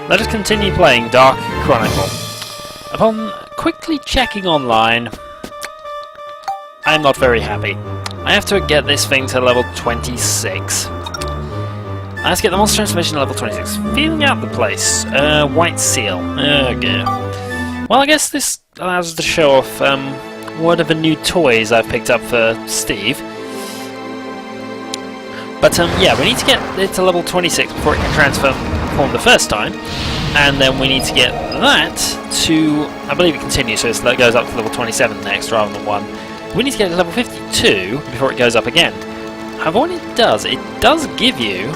Let us continue playing Dark Chronicle. Upon quickly checking online, I am not very happy. I have to get this thing to level 26. I have to get the monster transformation to level 26. Feeling out the place. White seal. Oh dear. Well, I guess this allows us to show off one of the new toys I've picked up for Steve. But yeah, we need to get it to level 26 before it can transform the first time. And then we need to get that to, I believe it continues, so it goes up to level 27 next rather than 1. We need to get it to level 52 before it goes up again. However, what it does give you,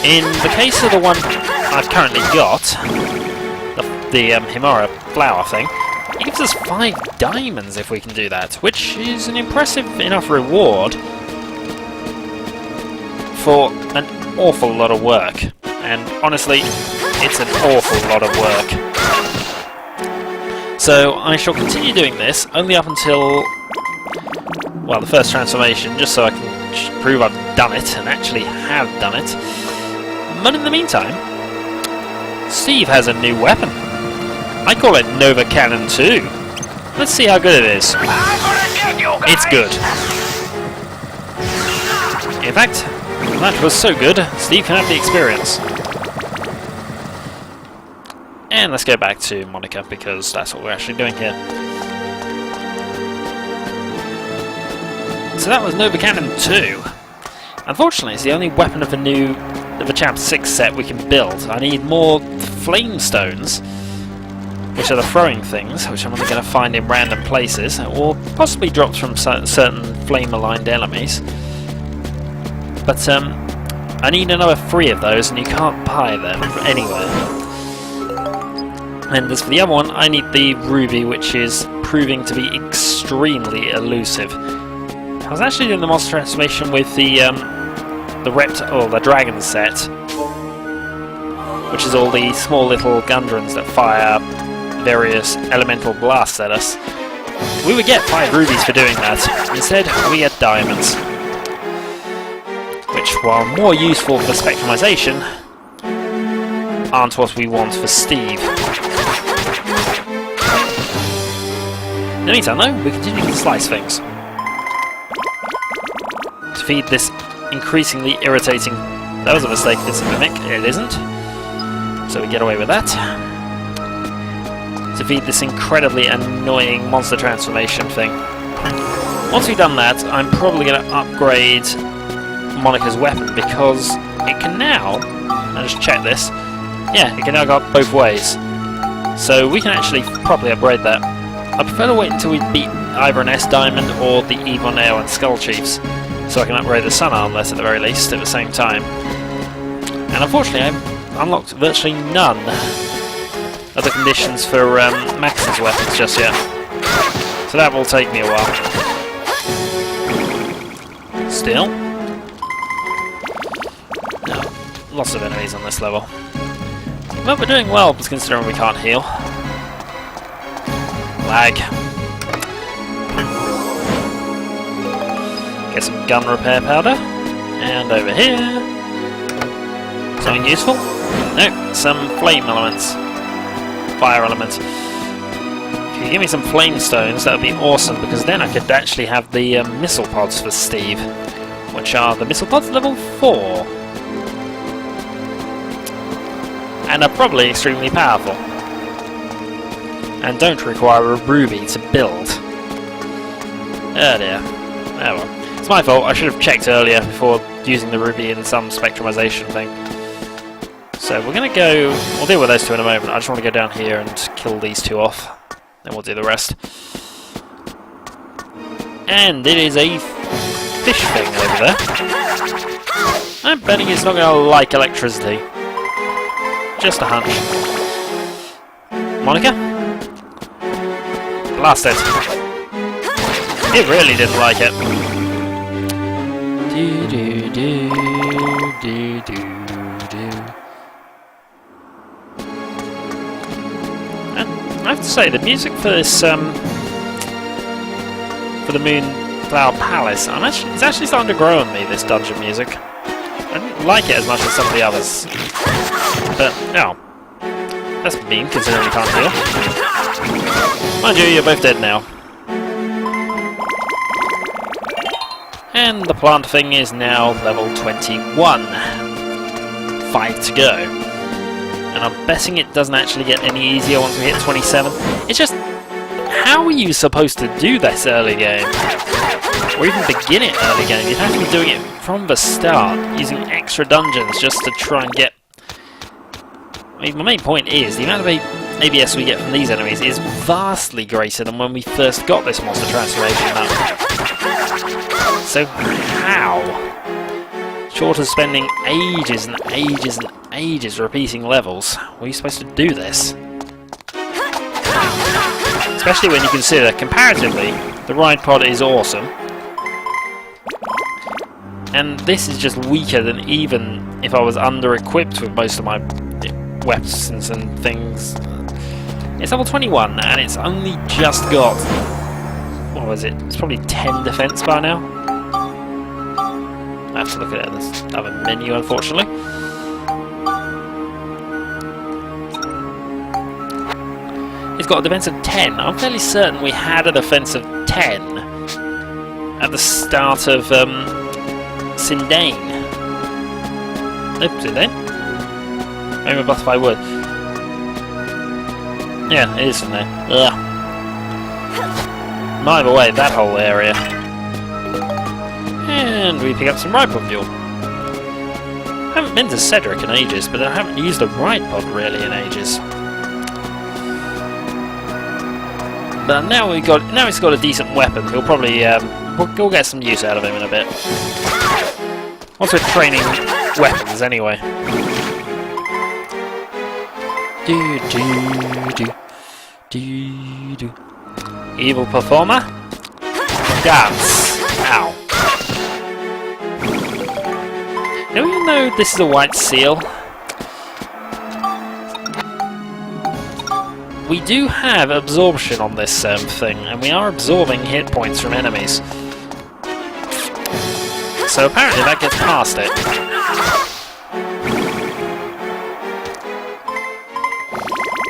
in the case of the one I've currently got, the Himara flower thing, it gives us 5 diamonds if we can do that, which is an impressive enough reward for an awful lot of work. And honestly, it's an awful lot of work. So I shall continue doing this, only up until, well, the first transformation, just so I can prove I've done it, and actually have done it. But in the meantime, Steve has a new weapon. I call it Nova Cannon 2. Let's see how good it is. It's good. In fact, that was so good, Steve can have the experience. And let's go back to Monica, because that's what we're actually doing here. So that was Nova Cannon 2. Unfortunately, it's the only weapon of the Chapter 6 set we can build. I need more flame stones, which are the throwing things, which I'm only going to find in random places, or possibly dropped from certain flame-aligned enemies. But I need another 3 of those, and you can't buy them anywhere. And as for the other one, I need the ruby, which is proving to be extremely elusive. I was actually doing the monster transformation with the dragon set, which is all the small little gundrons that fire various elemental blasts at us. We would get 5 rubies for doing that. Instead, we get diamonds, which, while more useful for spectrumization, aren't what we want for Steve. In the meantime, though, we continue to slice things to feed this increasingly irritating. That was a mistake, it's a mimic. It isn't. So we get away with that. To feed this incredibly annoying monster transformation thing. Once we've done that, I'm probably going to upgrade Monica's weapon, because it can now, I'll just check this, yeah, it can now go up both ways. So we can actually properly upgrade that. I prefer to wait until we beat either an S Diamond or the Evil Nail and Skull Chiefs, so I can upgrade the Sun Armlet at the very least at the same time. And unfortunately I've unlocked virtually none of the conditions for Max's weapons just yet. So that will take me a while. Still, no, lots of enemies on this level. But we're doing well, considering we can't heal. Lag. Get some gun repair powder. And over here, something useful? No, some flame elements. Fire elements. If you give me some flame stones, that would be awesome, because then I could actually have the missile pods for Steve, which are the missile pods level 4. And are probably extremely powerful. And don't require a ruby to build. Oh dear. Oh well. It's my fault, I should have checked earlier before using the ruby in some spectrumization thing. So we're going to go, we'll deal with those 2 in a moment. I just want to go down here and kill these 2 off. Then we'll do the rest. And it is a fish thing over there. I'm betting it's not going to like electricity. Just a hunch. Monica? Blast it. It really didn't like it. Do do do do do do. And I have to say, the music for this for the Moonflower Palace, it's actually starting to grow on me. This dungeon music. I didn't like it as much as some of the others. But, no. That's mean, considering we can't heal. Mind you, you're both dead now. And the plant thing is now level 21. 5 to go. And I'm betting it doesn't actually get any easier once we hit 27. It's just, how are you supposed to do this early game? Or even begin it early game? You'd have to be doing it from the start, using extra dungeons just to try and get... I mean, my main point is, the amount of ABS we get from these enemies is vastly greater than when we first got this monster transformation map. So how? Short of spending ages and ages and ages repeating levels, were you supposed to do this? Especially when you consider, comparatively, the ride pod is awesome. And this is just weaker than even if I was under-equipped with most of my weapons and things. It's level 21, and it's only just got... what was it? It's probably 10 defense by now. I have to look at it in this other menu, unfortunately. It's got a defense of 10. I'm fairly certain we had a defense of 10 at the start of Sindane. Nope, Sindane? Maybe a butterfly wood. Yeah, it is Sindane. Ugh. Either way, that whole area. And we pick up some ride pod fuel. I haven't been to Cedric in ages, but I haven't used a ride pod really in ages. But now he's got a decent weapon. He'll probably we'll get some use out of him in a bit. Once we're training weapons, anyway. Evil performer. Dance. Ow. Now, even though this is a white seal, we do have absorption on this thing, and we are absorbing hit points from enemies. So apparently that gets past it.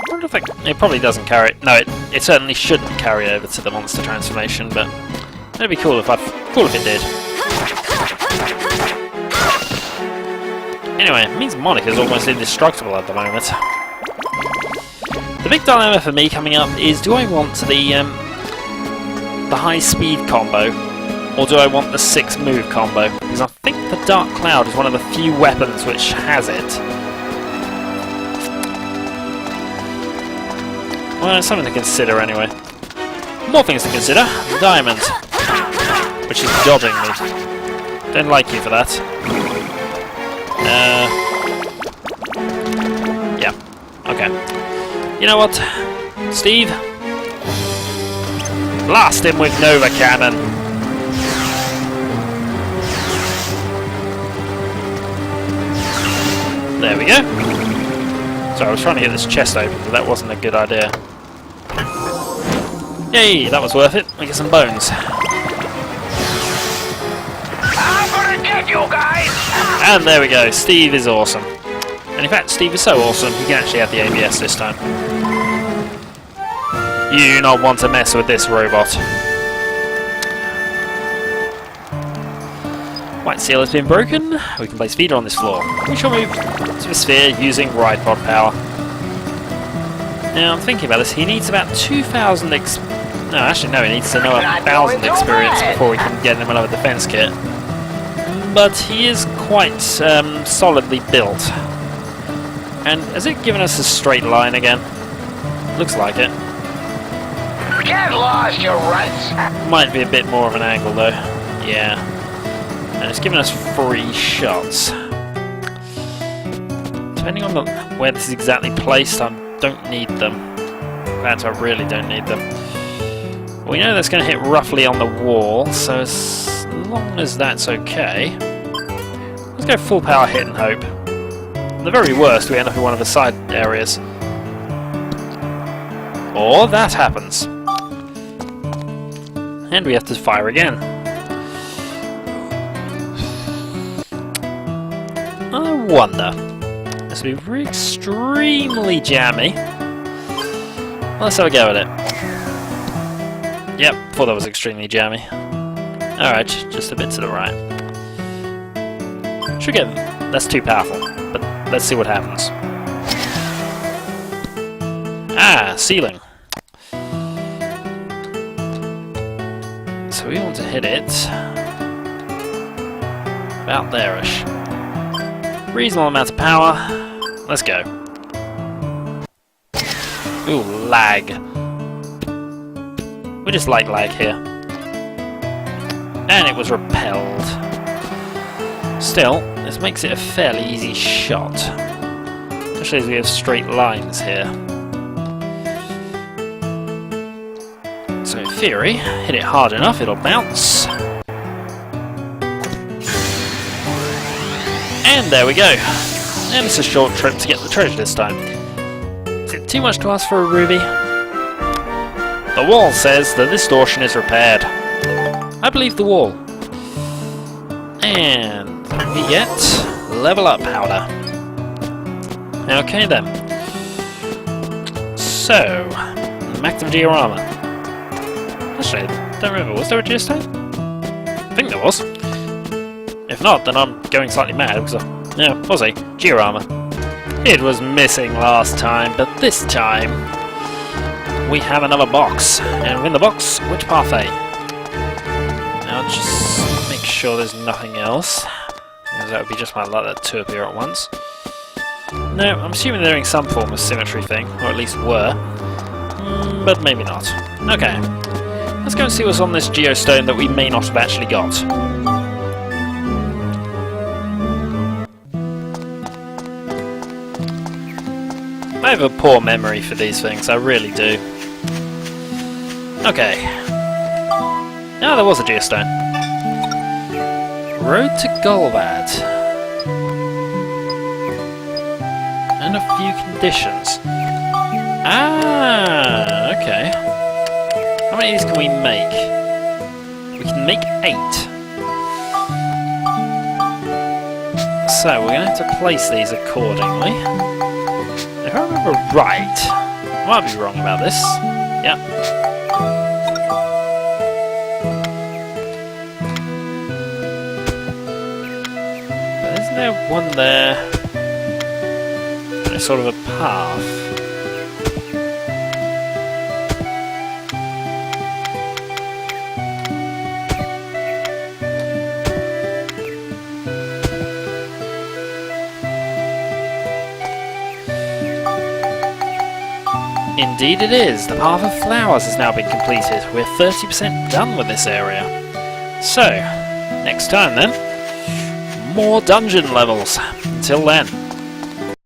I wonder if it probably doesn't carry... No, it certainly shouldn't carry over to the monster transformation, but it'd be cool if it did. Anyway, it means Monica's almost indestructible at the moment. The big dilemma for me coming up is, do I want the high speed combo, or do I want the 6 move combo? Because I think the Dark Cloud is one of the few weapons which has it. Well, it's something to consider anyway. More things to consider. The diamond, which is dodging me. Don't like you for that. Yeah. Okay. You know what, Steve? Blast him with Nova Cannon! There we go. Sorry, I was trying to get this chest open, but that wasn't a good idea. Yay, that was worth it. We get some bones. I'm gonna get you guys! And there we go, Steve is awesome. And in fact, Steve is so awesome, he can actually have the ABS this time. You do not want to mess with this robot. White seal has been broken. We can place feeder on this floor. We shall move to the sphere using ride pod power. Now, I'm thinking about this. He needs about 2,000 No, actually, no, he needs to know 1,000 experience before we can get him another defense kit. But he is quite solidly built. And has it given us a straight line again? Looks like it. Get lost, you runts! Might be a bit more of an angle though. Yeah. And it's given us 3 shots. Depending on where this is exactly placed, I don't need them. In fact, I really don't need them. We know that's going to hit roughly on the wall, so as long as that's okay. Let's go full power hit and hope. At the very worst, we end up in one of the side areas. Or that happens. And we have to fire again. wonder. This will be extremely jammy. Let's have a go at it. Yep, thought that was extremely jammy. Alright, just a bit to the right. Should get... that's too powerful, but let's see what happens. Ah, ceiling. So we want to hit it about there-ish. Reasonable amount of power. Let's go. Ooh, lag. We just like lag here. And it was repelled. Still, this makes it a fairly easy shot. Especially as we have straight lines here. So in theory, hit it hard enough, it'll bounce. And there we go. And it's a short trip to get the treasure this time. Is it too much to ask for a ruby? The wall says the distortion is repaired. I believe the wall. And we get level up powder. Okay then. So, active diorama. Actually, I don't remember, was there a geostone? I think there was. If not, then I'm going slightly mad because yeah, was a diorama. It was missing last time, but this time we have another box. And in the box, which parfait? Now just make sure there's nothing else, because that would be just my luck that two appear at once. No, I'm assuming they're doing some form of symmetry thing, or at least were. But maybe not. Okay. Let's go and see what's on this geostone that we may not have actually got. I have a poor memory for these things, I really do. Okay. Now there was a geostone. Road to Golbad. And a few conditions. Ah, okay. How many of these can we make? We can make 8. So we're going to have to place these accordingly. If I remember right, I might be wrong about this. Yeah. But isn't there one there? It's sort of a path. Indeed it is! The Path of Flowers has now been completed. We're 30% done with this area. So, next time then, more dungeon levels. Until then.